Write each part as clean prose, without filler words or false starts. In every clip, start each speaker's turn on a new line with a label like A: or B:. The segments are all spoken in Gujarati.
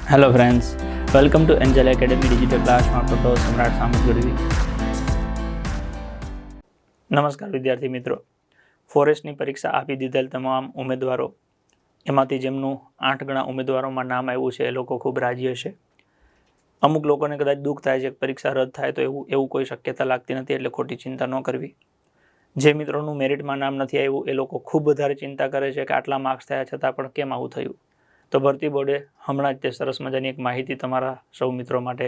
A: Hello friends, welcome to Angel academy digital ક્લાસમાં તો સમ્રાટ સામત ગઢવી. નમસ્કાર વિદ્યાર્થી મિત્રો. ફોરેસ્ટની પરીક્ષા આપી દીધેલ તમામ ઉમેદવારો, એમાંથી જેમનું 8 ગણા ઉમેદવારોમાં નામ આવ્યું છે એ લોકો ખૂબ રાજી હશે. અમુક લોકોને કદાચ દુઃખ થાય છે કે પરીક્ષા રદ થાય તો એવું કોઈ શક્યતા લાગતી નથી, એટલે ખોટી ચિંતા ન કરવી. જે મિત્રોનું મેરિટમાં નામ નથી આવ્યું એ લોકો ખૂબ વધારે ચિંતા કરે છે કે આટલા માર્ક્સ થયા છતાં પણ કેમ આવું થયું. તો ભરતી બોર્ડે હમણાં જ તે સરસ મજાની એક માહિતી તમારા સૌ મિત્રો માટે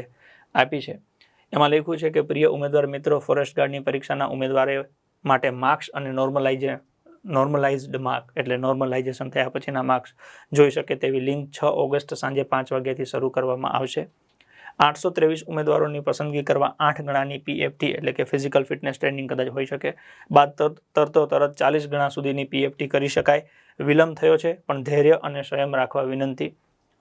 A: આપી છે. એમાં લખ્યું છે કે પ્રિય ઉમેદવાર મિત્રો, ફોરેસ્ટ ગાર્ડની પરીક્ષાના ઉમેદવારો માટે માર્ક્સ અને નોર્મલાઇઝ્ડ માર્ક એટલે નોર્મલાઇઝેશન થયા પછીના માર્ક્સ જોઈ શકે તેવી લિંક 6 ઓગસ્ટ સાંજે 5 વાગ્યાથી શરૂ કરવામાં આવશે. 823 ઉમેદવારોની પસંદગી કરવા 8 ગણાની PFT એટલે કે ફિઝિકલ ફિટનેસ ટ્રેનિંગ કદાચ હોઈ શકે. બાદ તરત 40 ગણા સુધીની PFT કરી શકાય. વિલંબ થયો છે પણ ધૈર્ય અને સંયમ રાખવા વિનંતી.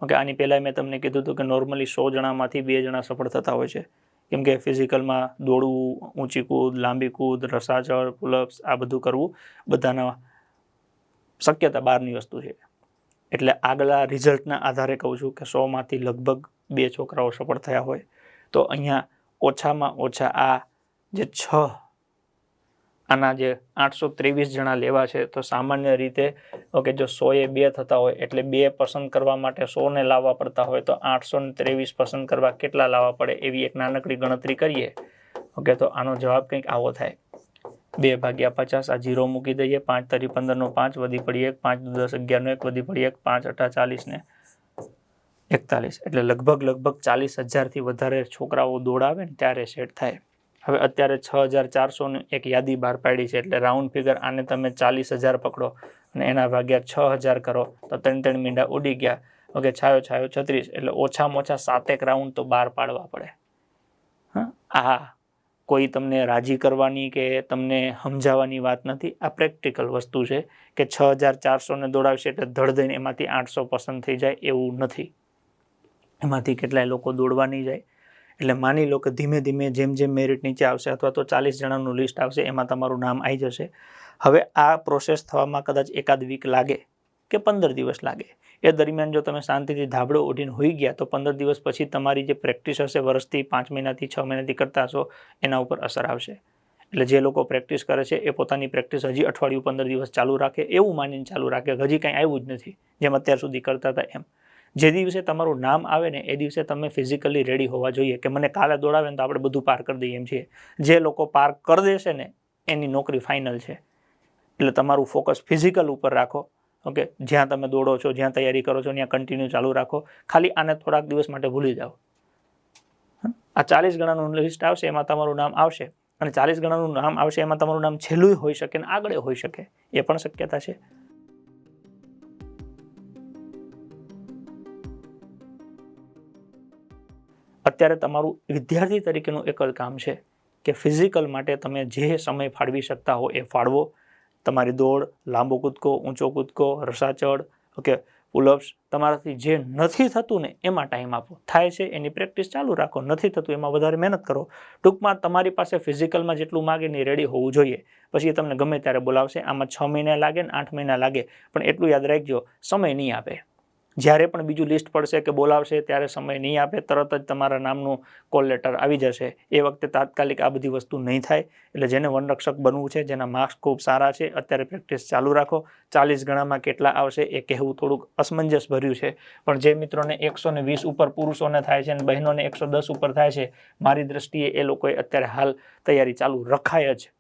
A: ઓકે, આની પહેલાં મેં તમને કીધું હતું કે નોર્મલી 100 જણામાંથી 2 જણા સફળ થતા હોય છે, કેમ કે ફિઝિકલમાં દોડવું, ઊંચી કૂદ, લાંબી કૂદ, રસાચળ, પુલઅપ્સ આ બધું કરવું બધાના શક્યતા બહારની વસ્તુ છે. એટલે આગલા રિઝલ્ટના આધારે કહું છું કે 100માંથી લગભગ 2 છોકરાઓ સફળ થયા હોય. તો અહીંયા ઓછામાં ઓછા આ જે 6 આના જે 823 જણા લેવા છે, તો સામાન્ય રીતે ઓકે, જો 100એ 2 થતા હોય એટલે 2 પસંદ કરવા માટે 100ને લાવવા પડતા હોય તો 823 પસંદ કરવા કેટલા લાવવા પડે એવી એક નાનકડી ગણતરી કરીએ. ઓકે, તો આનો જવાબ કંઈક આવો થાય: 2 ભાગ્યા 50, આ 0 મૂકી દઈએ, 5 તરી 15 નો 5 વધી પડી 1, 5 દુ 10 11 નો 1 વધી પડી 1, 5 8 40 ને 41, એટલે લગભગ 40,000 થી વધારે છોકરાઓ દોડાવે ને ત્યારે સેટ થાય. હવે અત્યારે 6,400 એક યાદી બહાર પાડી છે, એટલે રાઉન્ડ ફિગર આને તમે 40,000 પકડો અને એના ભાગ્યા 6,000 કરો તો 3 મીંડા ઉડી ગયા. ઓકે, છાયો 36, એટલે ઓછામાં ઓછા 7 રાઉન્ડ તો બહાર પાડવા પડે. આ કોઈ તમને રાજી કરવાની કે તમને સમજાવવાની વાત નથી, આ પ્રેક્ટિકલ વસ્તુ છે કે 6,400 દોડાવશે એટલે ધડ દઈને એમાંથી 800 પસંદ થઈ જાય એવું નથી. એમાંથી કેટલાય લોકો દોડવા નહીં જાય. એટલે માની લો કે ધીમે ધીમે જેમ જેમ મેરિટ નીચે આવશે અથવા તો 40 જણાનું લિસ્ટ આવશે એમાં તમારું નામ આવી જશે. હવે આ પ્રોસેસ થવામાં કદાચ એકાદ વીક લાગે કે 15 દિવસ લાગે. એ દરમિયાન જો તમે શાંતિથી ધાબળો ઓઢીને હોઈ ગયા તો 15 દિવસ પછી તમારી જે પ્રેક્ટિસ હશે વર્ષથી 5 મહિનાથી 6 મહિનાથી કરતા હશો એના ઉપર અસર આવશે. એટલે જે લોકો પ્રેક્ટિસ કરે છે એ પોતાની પ્રેક્ટિસ હજી અઠવાડિયું 15 દિવસ ચાલુ રાખે, એવું માનીને ચાલુ રાખે હજી કાંઈ આવ્યું જ નથી જેમ અત્યાર સુધી કરતા હતા એમ. જે દિવસે તમારું નામ આવે ને એ દિવસે તમે ફિઝિકલી રેડી હોવા જોઈએ કે મને કાલે દોડાવે ને તો આપણે બધું પાર કરી દઈએ એમ છીએ. જે લોકો પાર કરી દેશે ને એની નોકરી ફાઇનલ છે. એટલે તમારું ફોકસ ફિઝિકલ ઉપર રાખો. ઓકે, જ્યાં તમે દોડો છો, જ્યાં તૈયારી કરો છો ત્યાં કન્ટિન્યુ ચાલુ રાખો. ખાલી આને થોડાક દિવસ માટે ભૂલી જાઓ. આ 40 ગણાનું લિસ્ટ આવશે એમાં તમારું નામ આવશે, અને 40 ગણાનું નામ આવશે એમાં તમારું નામ છેલ્લું હોઈ શકે ને આગળ હોઈ શકે, એ પણ શક્યતા છે. અત્યારે તમારું વિદ્યાર્થી તરીકેનું એક જ કામ છે કે ફિઝિકલ માટે તમે જે સમય ફાળવી શકતા હો એ ફાળવો. તમારી દોડ, લાંબો કૂદકો, ઊંચો કૂદકો, રસાચળ, ઓકે, પુલઅપ્સ, તમારાથી જે નથી થતું ને એમાં ટાઈમ આપો. થાય છે એની પ્રેક્ટિસ ચાલુ રાખો, નથી થતું એમાં વધારે મહેનત કરો. ટૂંકમાં તમારી પાસે ફિઝિકલમાં જેટલું માગે ને રેડી હોવું જોઈએ. પછી તમને ગમે ત્યારે બોલાવશે. આમાં 6 મહિના લાગે ને 8 મહિના લાગે, પણ એટલું યાદ રાખજો, સમય નહીં આપે. જ્યારે પણ બીજું લિસ્ટ પડશે કે બોલાવશે ત્યારે સમય નહીં આપે, તરત જ તમારા નામનું કોલ લેટર આવી જશે. એ વખતે તાત્કાલિક આ બધી વસ્તુ નહીં થાય. એટલે જેને વનરક્ષક બનવું છે, જેના માર્ક્સ ખૂબ સારા છે, અત્યારે પ્રેક્ટિસ ચાલુ રાખો. 40 ગણામાં કેટલા આવશે એ કહેવું થોડુંક અસમંજસ ભર્યું છે, પણ જે મિત્રોને 120 ઉપર પુરુષોને થાય છે અને બહેનોને 110 ઉપર થાય છે, મારી દ્રષ્ટિએ એ લોકોએ અત્યારે હાલ તૈયારી ચાલુ રખાય જ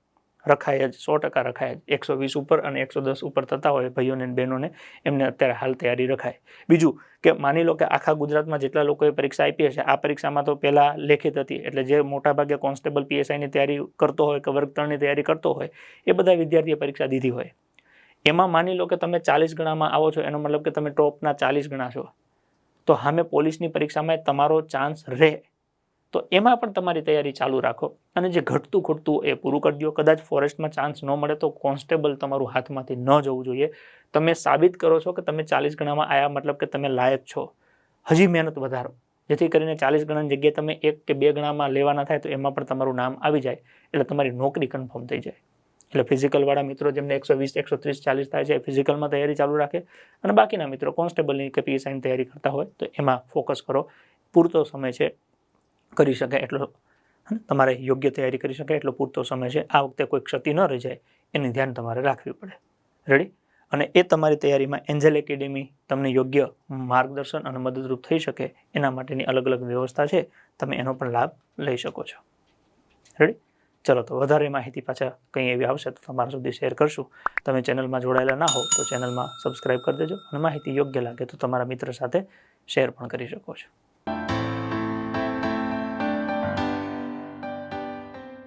A: 100% રખાય જ. 120 ઉપર અને 110 ઉપર થતા હોય ભાઈઓને અને બહેનોને, એમને અત્યારે હાલ તૈયારી રખાય. બીજું કે માની લો કે આખા ગુજરાતમાં જેટલા લોકોએ પરીક્ષા આપી હશે, આ પરીક્ષામાં તો પહેલાં લેખિત હતી, એટલે જે મોટાભાગે કોન્સ્ટેબલ PSIની તૈયારી કરતો હોય કે વર્ગ 3ની તૈયારી કરતો હોય એ બધા વિદ્યાર્થીએ પરીક્ષા દીધી હોય. એમાં માની લો કે તમે 40 ગણામાં આવો છો, એનો મતલબ કે તમે ટોપના 40 ગણા છો, તો સામે પોલીસની પરીક્ષામાં તમારો ચાન્સ રહે. તો એમાં પણ તમારી તૈયારી ચાલુ રાખો અને જે ઘટતું ખૂટતું એ પૂરું કરી દો. કદાચ ફોરેસ્ટમાં ચાન્સ ન મળે તો કોન્સ્ટેબલ તમારું હાથમાંથી ન જવું જોઈએ. તમે સાબિત કરો છો કે તમે 40 ગણામાં આવ્યા, મતલબ કે તમે લાયક છો. હજી મહેનત વધારો, જેથી કરીને 40 ગણાની જગ્યાએ તમે 1 કે 2 ગણામાં લેવાના થાય તો એમાં પણ તમારું નામ આવી જાય, એટલે તમારી નોકરી કન્ફર્મ થઈ જાય. એટલે ફિઝિકલવાળા મિત્રો જેમને 120, 130, 40 થાય છે એ ફિઝિકલમાં તૈયારી ચાલુ રાખે, અને બાકીના મિત્રો કોન્સ્ટેબલની કે પીએસઆઈની તૈયારી કરતા હોય તો એમાં ફોકસ કરો. પૂરતો સમય છે, કરી શકે એટલો તમારે યોગ્ય તૈયારી કરી શકે એટલો પૂરતો સમય છે. આ વખતે કોઈ ક્ષતિ ન રહી જાય એની ધ્યાન તમારે રાખવી પડે. રેડી? અને એ તમારી તૈયારીમાં એન્જલ એકેડેમી તમને યોગ્ય માર્ગદર્શન અને મદદરૂપ થઈ શકે એના માટેની અલગ અલગ વ્યવસ્થા છે. તમે એનો પણ લાભ લઈ શકો છો. રેડી? ચલો, તો વધારે માહિતી પાછા કંઈ એવી આવશે તો તમારા સુધી શેર કરશું. તમે ચેનલમાં જોડાયેલા ના હો તો ચેનલમાં સબસ્ક્રાઈબ કરી દેજો, અને માહિતી યોગ્ય લાગે તો તમારા મિત્ર સાથે શેર પણ કરી શકો છો.